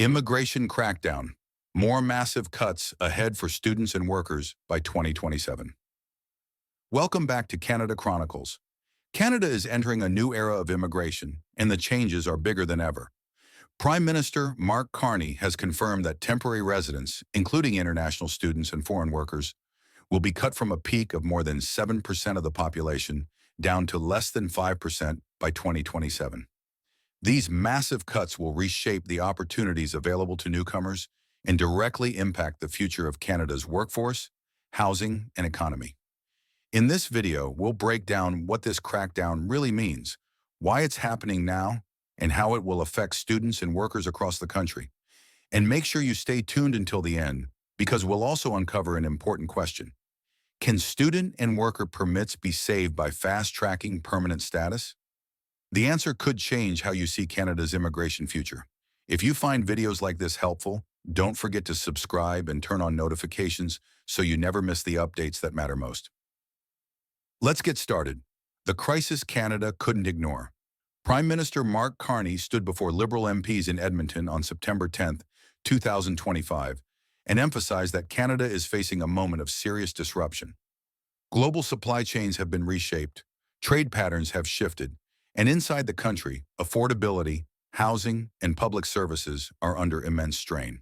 Immigration crackdown. More massive cuts ahead for students and workers by 2027. Welcome back to Canada Chronicles. Canada is entering a new era of immigration, and the changes are bigger than ever. Prime Minister Mark Carney has confirmed that temporary residents, including international students and foreign workers, will be cut from a peak of more than 7% of the population down to less than 5% by 2027. These massive cuts will reshape the opportunities available to newcomers and directly impact the future of Canada's workforce, housing, and economy. In this video, we'll break down what this crackdown really means, why it's happening now, and how it will affect students and workers across the country. And make sure you stay tuned until the end, because we'll also uncover an important question. Can student and worker permits be saved by fast-tracking permanent status? The answer could change how you see Canada's immigration future. If you find videos like this helpful, don't forget to subscribe and turn on notifications so you never miss the updates that matter most. Let's get started. The crisis Canada couldn't ignore. Prime Minister Mark Carney stood before Liberal MPs in Edmonton on September 10, 2025, and emphasized that Canada is facing a moment of serious disruption. Global supply chains have been reshaped, trade patterns have shifted, and inside the country, affordability, housing, and public services are under immense strain.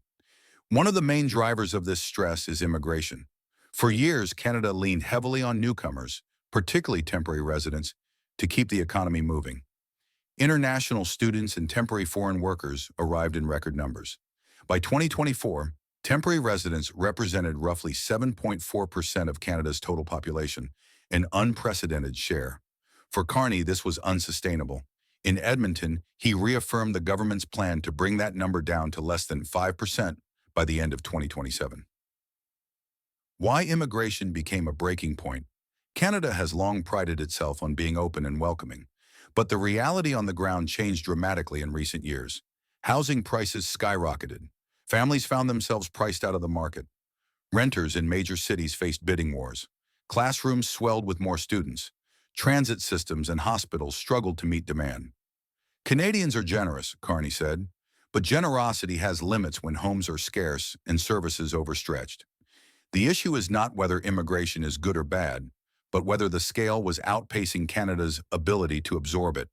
One of the main drivers of this stress is immigration. For years, Canada leaned heavily on newcomers, particularly temporary residents, to keep the economy moving. International students and temporary foreign workers arrived in record numbers. By 2024, temporary residents represented roughly 7.4% of Canada's total population, an unprecedented share. For Carney, this was unsustainable. In Edmonton, he reaffirmed the government's plan to bring that number down to less than 5% by the end of 2027. Why immigration became a breaking point? Canada has long prided itself on being open and welcoming, but the reality on the ground changed dramatically in recent years. Housing prices skyrocketed. Families found themselves priced out of the market. Renters in major cities faced bidding wars. Classrooms swelled with more students. Transit systems and hospitals struggled to meet demand. Canadians are generous, Carney said, but generosity has limits when homes are scarce and services overstretched. The issue is not whether immigration is good or bad, but whether the scale was outpacing Canada's ability to absorb it.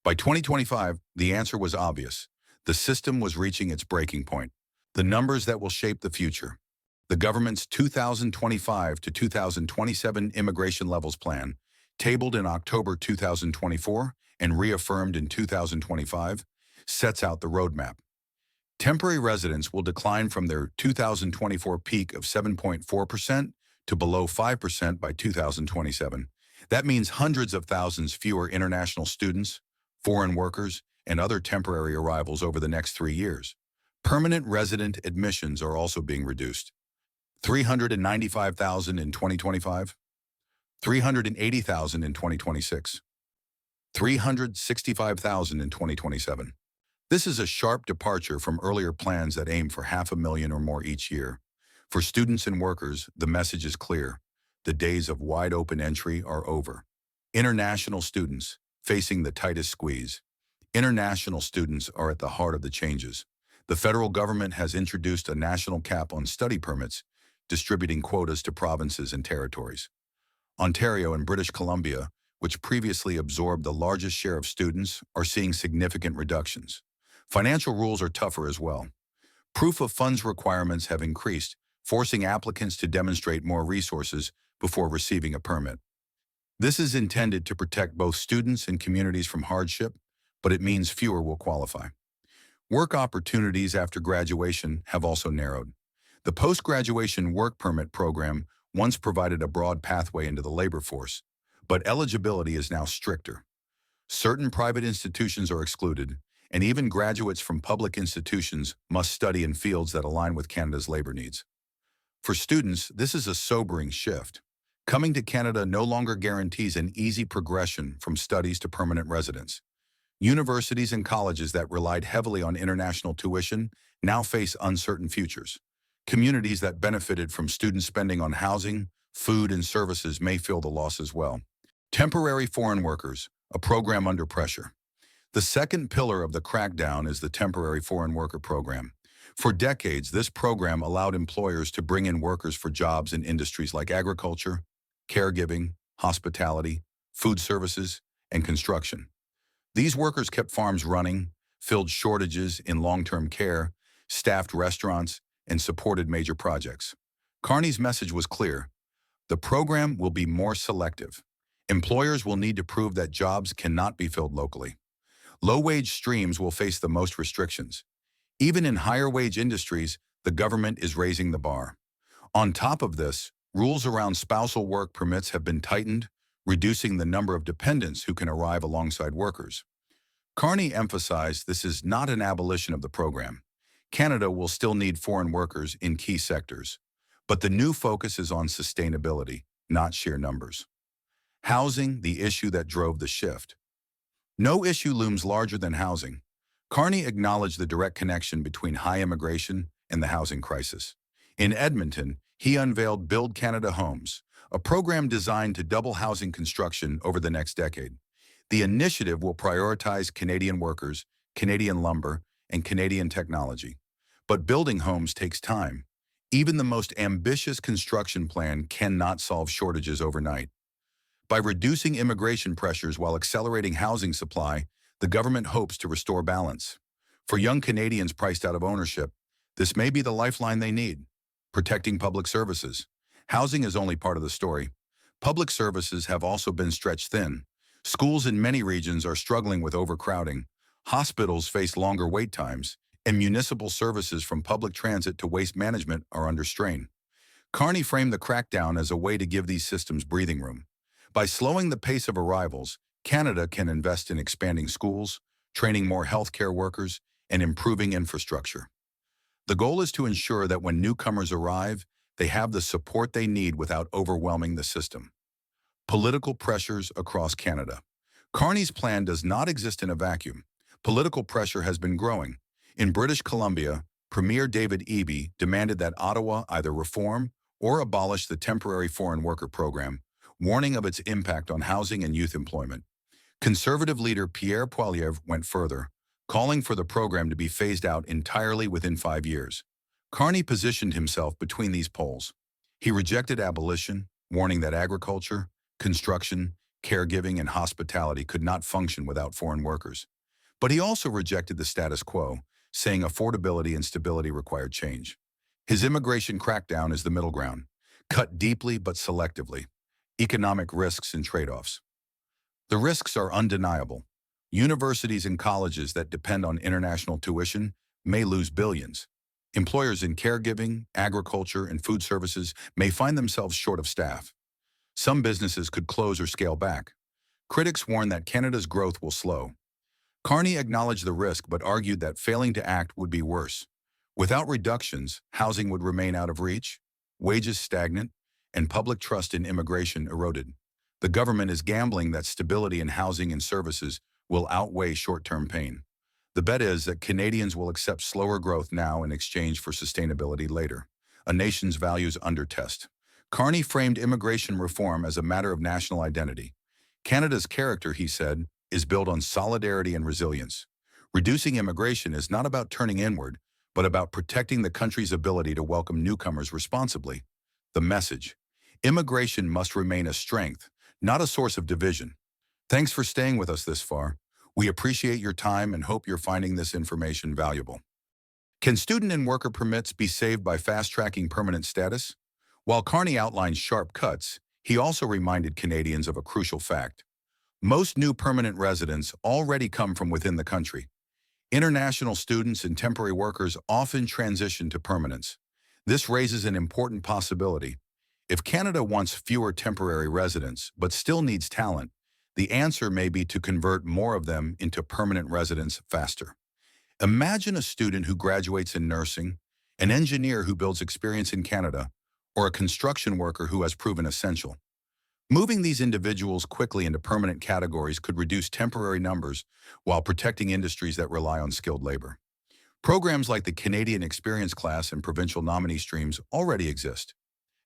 By 2025, the answer was obvious. The system was reaching its breaking point. The numbers that will shape the future. The government's 2025 to 2027 immigration levels plan, tabled in October 2024 and reaffirmed in 2025, sets out the roadmap. Temporary residents will decline from their 2024 peak of 7.4% to below 5% by 2027. That means hundreds of thousands fewer international students, foreign workers, and other temporary arrivals over the next 3 years. Permanent resident admissions are also being reduced. 395,000 in 2025, 380,000 in 2026, 365,000 in 2027. This is a sharp departure from earlier plans that aim for 500,000 or more each year. For students and workers, the message is clear. The days of wide-open entry are over. International students facing the tightest squeeze. International students are at the heart of the changes. The federal government has introduced a national cap on study permits, distributing quotas to provinces and territories. Ontario and British Columbia, which previously absorbed the largest share of students, are seeing significant reductions. Financial rules are tougher as well. Proof of funds requirements have increased, forcing applicants to demonstrate more resources before receiving a permit. This is intended to protect both students and communities from hardship, but it means fewer will qualify. Work opportunities after graduation have also narrowed. The post-graduation work permit program once provided a broad pathway into the labor force, but eligibility is now stricter. Certain private institutions are excluded, and even graduates from public institutions must study in fields that align with Canada's labor needs. For students, this is a sobering shift. Coming to Canada no longer guarantees an easy progression from studies to permanent residence. Universities and colleges that relied heavily on international tuition now face uncertain futures. Communities that benefited from student spending on housing, food, and services may feel the loss as well. Temporary foreign workers, a program under pressure. The second pillar of the crackdown is the temporary foreign worker program. For decades, this program allowed employers to bring in workers for jobs in industries like agriculture, caregiving, hospitality, food services, and construction. These workers kept farms running, filled shortages in long-term care, staffed restaurants, and supported major projects. Carney's message was clear. The program will be more selective. Employers will need to prove that jobs cannot be filled locally. Low-wage streams will face the most restrictions. Even in higher-wage industries, the government is raising the bar. On top of this, rules around spousal work permits have been tightened, reducing the number of dependents who can arrive alongside workers. Carney emphasized this is not an abolition of the program. Canada will still need foreign workers in key sectors, but the new focus is on sustainability, not sheer numbers. Housing, the issue that drove the shift. No issue looms larger than housing. Carney acknowledged the direct connection between high immigration and the housing crisis. In Edmonton, he unveiled Build Canada Homes, a program designed to double housing construction over the next decade. The initiative will prioritize Canadian workers, Canadian lumber, and Canadian technology. But building homes takes time. Even the most ambitious construction plan cannot solve shortages overnight. By reducing immigration pressures while accelerating housing supply, the government hopes to restore balance. For young Canadians priced out of ownership, this may be the lifeline they need. Protecting public services. Housing is only part of the story. Public services have also been stretched thin. Schools in many regions are struggling with overcrowding. Hospitals face longer wait times, and municipal services from public transit to waste management are under strain. Carney framed the crackdown as a way to give these systems breathing room. By slowing the pace of arrivals, Canada can invest in expanding schools, training more healthcare workers, and improving infrastructure. The goal is to ensure that when newcomers arrive, they have the support they need without overwhelming the system. Political pressures across Canada. Carney's plan does not exist in a vacuum. Political pressure has been growing. In British Columbia, Premier David Eby demanded that Ottawa either reform or abolish the temporary foreign worker program, warning of its impact on housing and youth employment. Conservative leader Pierre Poilievre went further, calling for the program to be phased out entirely within 5 years. Carney positioned himself between these poles. He rejected abolition, warning that agriculture, construction, caregiving, and hospitality could not function without foreign workers. But he also rejected the status quo, saying affordability and stability required change. His immigration crackdown is the middle ground, cut deeply but selectively. Economic risks and trade-offs. The risks are undeniable. Universities and colleges that depend on international tuition may lose billions. Employers in caregiving, agriculture, and food services may find themselves short of staff. Some businesses could close or scale back. Critics warn that Canada's growth will slow. Carney acknowledged the risk but argued that failing to act would be worse. Without reductions, housing would remain out of reach, wages stagnant, and public trust in immigration eroded. The government is gambling that stability in housing and services will outweigh short-term pain. The bet is that Canadians will accept slower growth now in exchange for sustainability later. A nation's values under test. Carney framed immigration reform as a matter of national identity. Canada's character, he said, is built on solidarity and resilience. Reducing immigration is not about turning inward, but about protecting the country's ability to welcome newcomers responsibly. The message: immigration must remain a strength, not a source of division. Thanks for staying with us this far. We appreciate your time and hope you're finding this information valuable. Can student and worker permits be saved by fast-tracking permanent status? While Carney outlined sharp cuts, he also reminded Canadians of a crucial fact. Most new permanent residents already come from within the country. International students and temporary workers often transition to permanence. This raises an important possibility. If Canada wants fewer temporary residents but still needs talent, the answer may be to convert more of them into permanent residents faster. Imagine a student who graduates in nursing, an engineer who builds experience in Canada, or a construction worker who has proven essential. Moving these individuals quickly into permanent categories could reduce temporary numbers while protecting industries that rely on skilled labor. Programs like the Canadian Experience Class and provincial nominee streams already exist.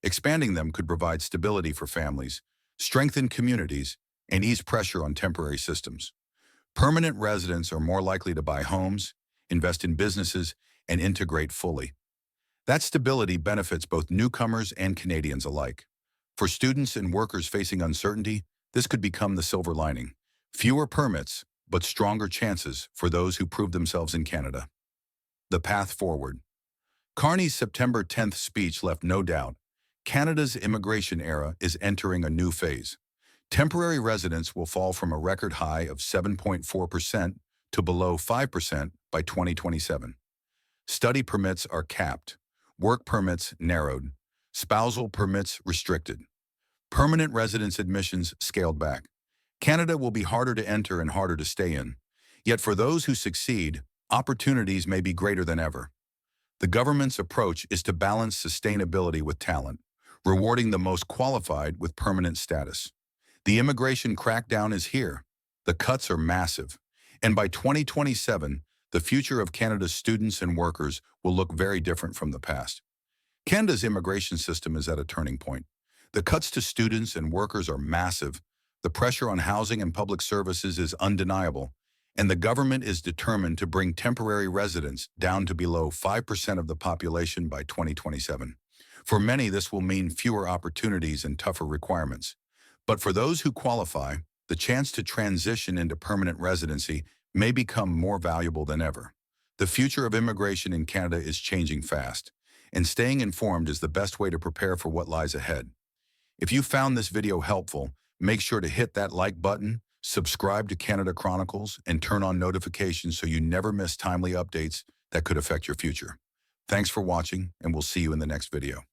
Expanding them could provide stability for families, strengthen communities, and ease pressure on temporary systems. Permanent residents are more likely to buy homes, invest in businesses, and integrate fully. That stability benefits both newcomers and Canadians alike. For students and workers facing uncertainty, this could become the silver lining. Fewer permits, but stronger chances for those who prove themselves in Canada. The path forward. Carney's September 10th speech left no doubt. Canada's immigration era is entering a new phase. Temporary residents will fall from a record high of 7.4% to below 5% by 2027. Study permits are capped, work permits narrowed, spousal permits restricted, permanent residence admissions scaled back. Canada will be harder to enter and harder to stay in. Yet for those who succeed, opportunities may be greater than ever. The government's approach is to balance sustainability with talent, rewarding the most qualified with permanent status. The immigration crackdown is here. The cuts are massive. And by 2027, the future of Canada's students and workers will look very different from the past. Canada's immigration system is at a turning point. The cuts to students and workers are massive. The pressure on housing and public services is undeniable. And the government is determined to bring temporary residents down to below 5% of the population by 2027. For many, this will mean fewer opportunities and tougher requirements. But for those who qualify, the chance to transition into permanent residency may become more valuable than ever. The future of immigration in Canada is changing fast, and staying informed is the best way to prepare for what lies ahead. If you found this video helpful, make sure to hit that like button, subscribe to Canada Chronicles, and turn on notifications so you never miss timely updates that could affect your future. Thanks for watching, and we'll see you in the next video.